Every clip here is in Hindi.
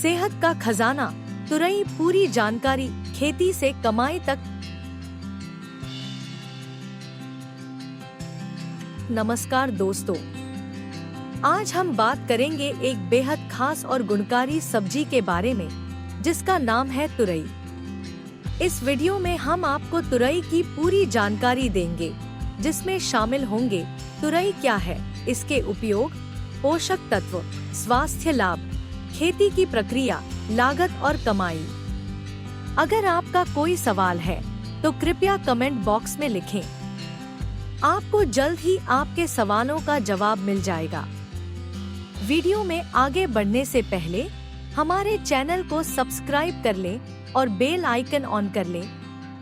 सेहत का खजाना, तुरई पूरी जानकारी खेती से कमाई तक। नमस्कार दोस्तों, आज हम बात करेंगे एक बेहद खास और गुणकारी सब्जी के बारे में जिसका नाम है तुरई। इस वीडियो में हम आपको तुरई की पूरी जानकारी देंगे जिसमें शामिल होंगे तुरई क्या है, इसके उपयोग, पोषक तत्व, स्वास्थ्य लाभ, खेती की प्रक्रिया, लागत और कमाई। अगर आपका कोई सवाल है तो कृपया कमेंट बॉक्स में लिखें। आपको जल्द ही आपके सवालों का जवाब मिल जाएगा। वीडियो में आगे बढ़ने से पहले हमारे चैनल को सब्सक्राइब कर लें और बेल आइकन ऑन कर लें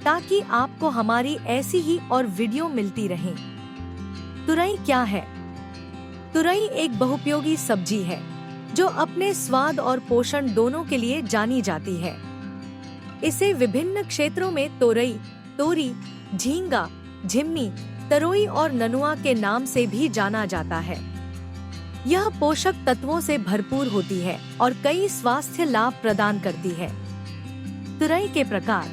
ताकि आपको हमारी ऐसी ही और वीडियो मिलती रहें। तुरई क्या है? तुरई एक बहुपयोगी सब्जी है जो अपने स्वाद और पोषण दोनों के लिए जानी जाती है। इसे विभिन्न क्षेत्रों में तोरई, तोरी, झींगा, झिम्मी, तरोई और ननुआ के नाम से भी जाना जाता है। यह पोषक तत्वों से भरपूर होती है और कई स्वास्थ्य लाभ प्रदान करती है। तुरई के प्रकार।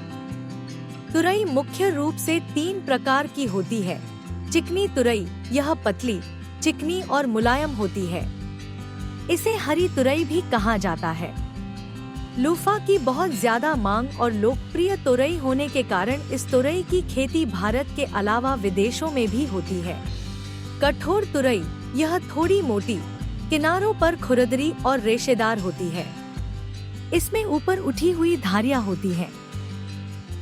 तुरई मुख्य रूप से 3 प्रकार की होती है। चिकनी तुरई, यह पतली, चिकनी और मुलायम होती है। इसे हरी तुरई भी कहा जाता है। लूफा की बहुत ज्यादा मांग और लोकप्रिय तुरई होने के कारण इस तुरई की खेती भारत के अलावा विदेशों में भी होती है। कठोर तुरई, यह थोड़ी मोटी, किनारों पर खुरदरी और रेशेदार होती है। इसमें ऊपर उठी हुई धारियां होती हैं।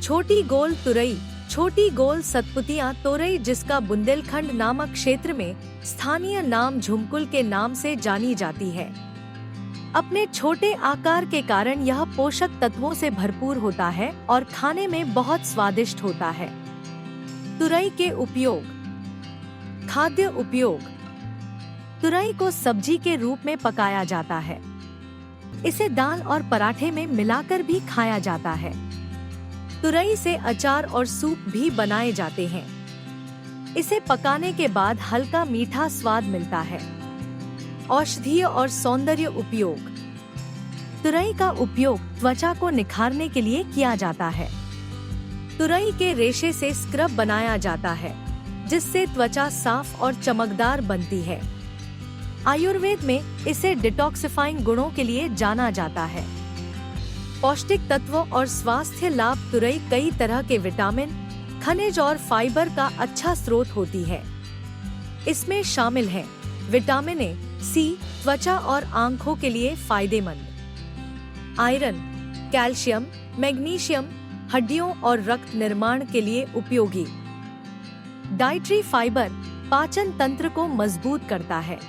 छोटी गोल तुरई, छोटी गोल सतपुतिया तोरई जिसका बुंदेलखंड नामक क्षेत्र में स्थानीय नाम झुमकुल के नाम से जानी जाती है। अपने छोटे आकार के कारण यह पोषक तत्वों से भरपूर होता है और खाने में बहुत स्वादिष्ट होता है। तुरई के उपयोग। खाद्य उपयोग। तुरई को सब्जी के रूप में पकाया जाता है। इसे दाल और पराठे में मिलाकर भी खाया जाता है। तुरई से अचार और सूप भी बनाए जाते हैं। इसे पकाने के बाद हल्का मीठा स्वाद मिलता है। औषधीय और सौंदर्य उपयोग। तुरई का उपयोग त्वचा को निखारने के लिए किया जाता है। तुरई के रेशे से स्क्रब बनाया जाता है जिससे त्वचा साफ और चमकदार बनती है। आयुर्वेद में इसे डिटॉक्सिफाइंग गुणों के लिए जाना जाता है। पौष्टिक तत्वों और स्वास्थ्य लाभ। तुरई कई तरह के विटामिन, खनिज और फाइबर का अच्छा स्रोत होती है। इसमें शामिल हैं विटामिन ए, सी, त्वचा और आंखों के लिए फायदेमंद। आयरन, कैल्शियम, मैग्नीशियम, हड्डियों और रक्त निर्माण के लिए उपयोगी। डाइटरी फाइबर, पाचन तंत्र को मजबूत करता है।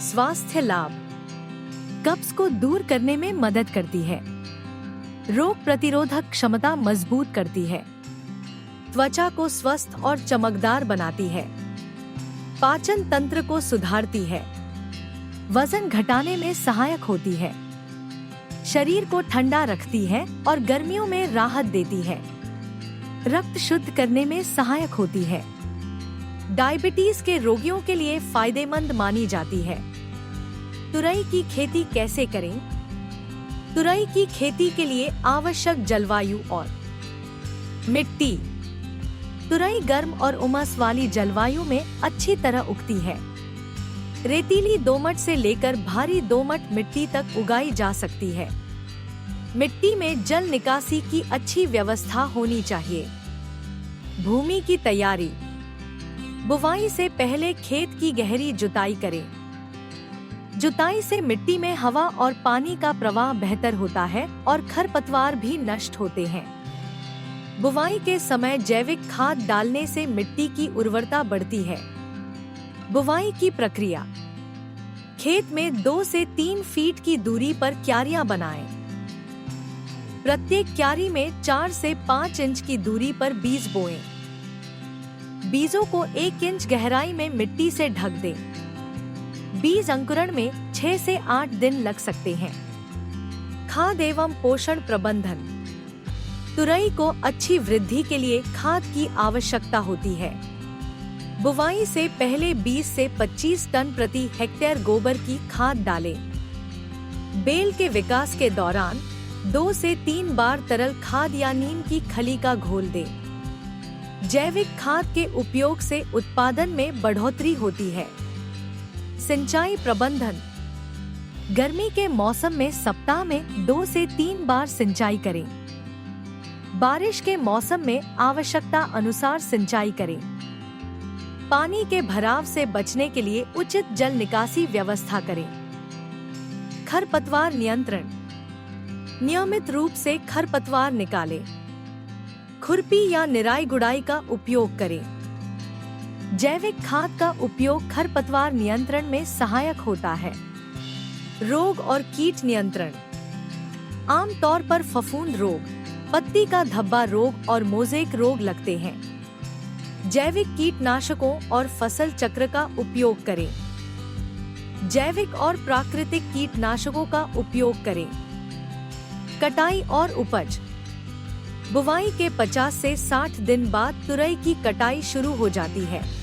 स्वास्थ्य लाभ। कब्ज को दूर करने में मदद करती है। रोग प्रतिरोधक क्षमता मजबूत करती है। त्वचा को स्वस्थ और चमकदार बनाती है। पाचन तंत्र को सुधारती है। वजन घटाने में सहायक होती है। शरीर को ठंडा रखती है और गर्मियों में राहत देती है। रक्त शुद्ध करने में सहायक होती है। डायबिटीज के रोगियों के लिए फायदेमंद मानी जाती है। तुरई की खेती कैसे करें? तुरई की खेती के लिए आवश्यक जलवायु और मिट्टी। तुरई गर्म और उमस वाली जलवायु में अच्छी तरह उगती है। रेतीली दोमट से लेकर भारी दोमट मिट्टी तक उगाई जा सकती है। मिट्टी में जल निकासी की अच्छी व्यवस्था होनी चाहिए। भूमि की तैयारी। बुवाई से पहले खेत की गहरी जुताई करें। जुताई से मिट्टी में हवा और पानी का प्रवाह बेहतर होता है और खरपतवार भी नष्ट होते हैं। बुवाई के समय जैविक खाद डालने से मिट्टी की उर्वरता बढ़ती है। बुवाई की प्रक्रिया। खेत में 2 से 3 फीट की दूरी पर क्यारियां बनाएं। प्रत्येक क्यारी में 4 से 5 इंच की दूरी पर बीज बोएं। बीजों को 1 इंच गहराई में मिट्टी से ढक दें। बीज अंकुरण में 6 से 8 दिन लग सकते हैं। खाद एवं पोषण प्रबंधन। तुरई को अच्छी वृद्धि के लिए खाद की आवश्यकता होती है। बुवाई से पहले 20 से 25 टन प्रति हेक्टेयर गोबर की खाद डालें। बेल के विकास के दौरान 2 से 3 बार तरल खाद या नीम की खली का घोल दें। जैविक खाद के उपयोग से उत्पादन में बढ़ोतरी होती है। सिंचाई प्रबंधन। गर्मी के मौसम में सप्ताह में 2 से 3 बार सिंचाई करें। बारिश के मौसम में आवश्यकता अनुसार सिंचाई करें। पानी के भराव से बचने के लिए उचित जल निकासी व्यवस्था करें। खरपतवार नियंत्रण। नियमित रूप से खरपतवार निकालें। खुरपी या निराई गुड़ाई का उपयोग करें। जैविक खाद का उपयोग खरपतवार नियंत्रण में सहायक होता है। रोग और कीट नियंत्रण। आमतौर पर फफूंद रोग, पत्ती का धब्बा रोग और मोज़ेक रोग लगते हैं। जैविक कीटनाशकों और फसल चक्र का उपयोग करें। जैविक और प्राकृतिक कीटनाशकों का उपयोग करें। कटाई और उपज। बुवाई के 50 से 60 दिन बाद तुरई की कटाई शुरू हो जाती है।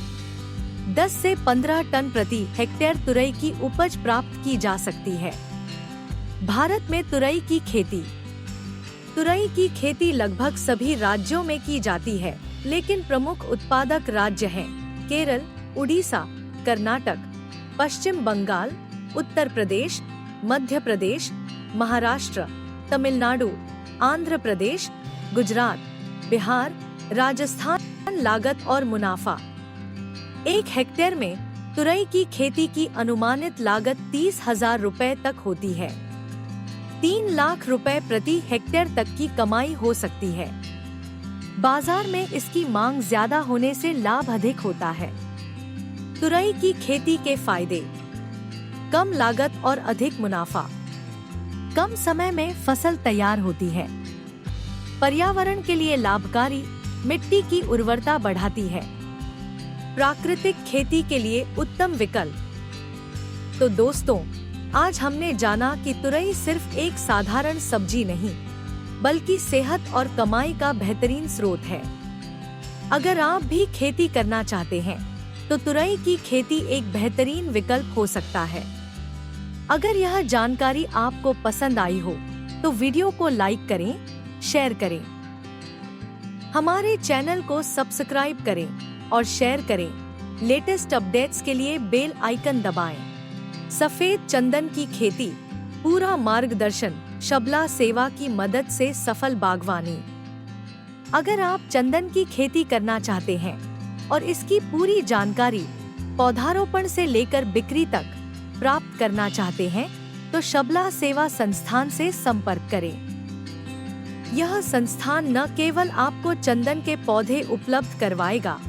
10 से 15 टन प्रति हेक्टेयर तुरई की उपज प्राप्त की जा सकती है। भारत में तुरई की खेती। तुरई की खेती लगभग सभी राज्यों में की जाती है, लेकिन प्रमुख उत्पादक राज्य हैं केरल, उड़ीसा, कर्नाटक, पश्चिम बंगाल, उत्तर प्रदेश, मध्य प्रदेश, महाराष्ट्र, तमिलनाडु, आंध्र प्रदेश, गुजरात, बिहार, राजस्थान। लागत और मुनाफा। 1 हेक्टेयर में तुरई की खेती की अनुमानित लागत 30,000 रुपए तक होती है। 3 लाख रुपए प्रति हेक्टेयर तक की कमाई हो सकती है। बाजार में इसकी मांग ज्यादा होने से लाभ अधिक होता है। तुरई की खेती के फायदे। कम लागत और अधिक मुनाफा। कम समय में फसल तैयार होती है। पर्यावरण के लिए लाभकारी, मिट्टी की उर्वरता बढ़ाती है। प्राकृतिक खेती के लिए उत्तम विकल्प। तो दोस्तों, आज हमने जाना कि तुरई सिर्फ एक साधारण सब्जी नहीं, बल्कि सेहत और कमाई का बेहतरीन स्रोत है। अगर आप भी खेती करना चाहते हैं, तो तुरई की खेती एक बेहतरीन विकल्प हो सकता है। अगर यह जानकारी आपको पसंद आई हो, तो वीडियो को लाइक करें, शेयर करें। हमारे चैनल को सब्सक्राइब करें और शेयर करें। लेटेस्ट अपडेट्स के लिए बेल आइकन दबाएं। सफेद चंदन की खेती, पूरा मार्गदर्शन शबला सेवा की मदद से सफल बागवानी। अगर आप चंदन की खेती करना चाहते हैं और इसकी पूरी जानकारी पौधारोपण से लेकर बिक्री तक प्राप्त करना चाहते हैं, तो शबला सेवा संस्थान से संपर्क करें। यह संस्थान न केवल आपको चंदन के पौधे उपलब्ध करवाएगा,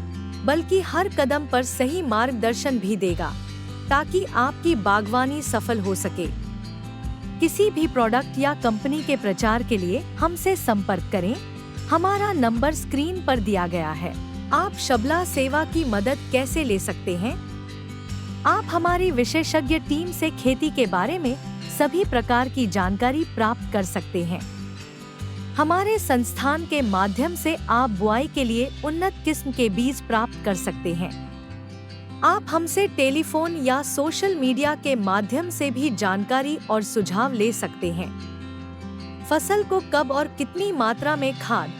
बल्कि हर कदम पर सही मार्गदर्शन भी देगा, ताकि आपकी बागवानी सफल हो सके। किसी भी प्रोडक्ट या कंपनी के प्रचार के लिए हमसे संपर्क करें। हमारा नंबर स्क्रीन पर दिया गया है। आप शबला सेवा की मदद कैसे ले सकते हैं? आप हमारी विशेषज्ञ टीम से खेती के बारे में सभी प्रकार की जानकारी प्राप्त कर सकते हैं। हमारे संस्थान के माध्यम से आप बुआई के लिए उन्नत किस्म के बीज प्राप्त कर सकते हैं। आप हमसे टेलीफोन या सोशल मीडिया के माध्यम से भी जानकारी और सुझाव ले सकते हैं। फसल को कब और कितनी मात्रा में खाद,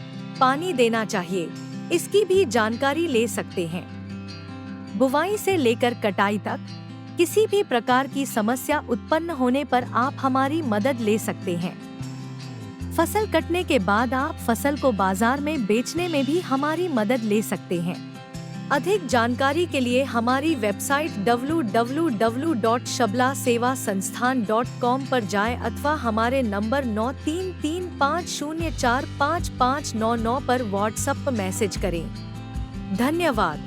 पानी देना चाहिए, इसकी भी जानकारी ले सकते हैं। बुवाई से लेकर कटाई तक किसी भी प्रकार की समस्या उत्पन्न होने पर आप हमारी मदद ले सकते हैं। फसल कटने के बाद आप फसल को बाजार में बेचने में भी हमारी मदद ले सकते हैं। अधिक जानकारी के लिए हमारी वेबसाइट www.shablasevasansthan.com पर जाएं अथवा हमारे नंबर 9335045599 पर व्हाट्सएप मैसेज करें। धन्यवाद।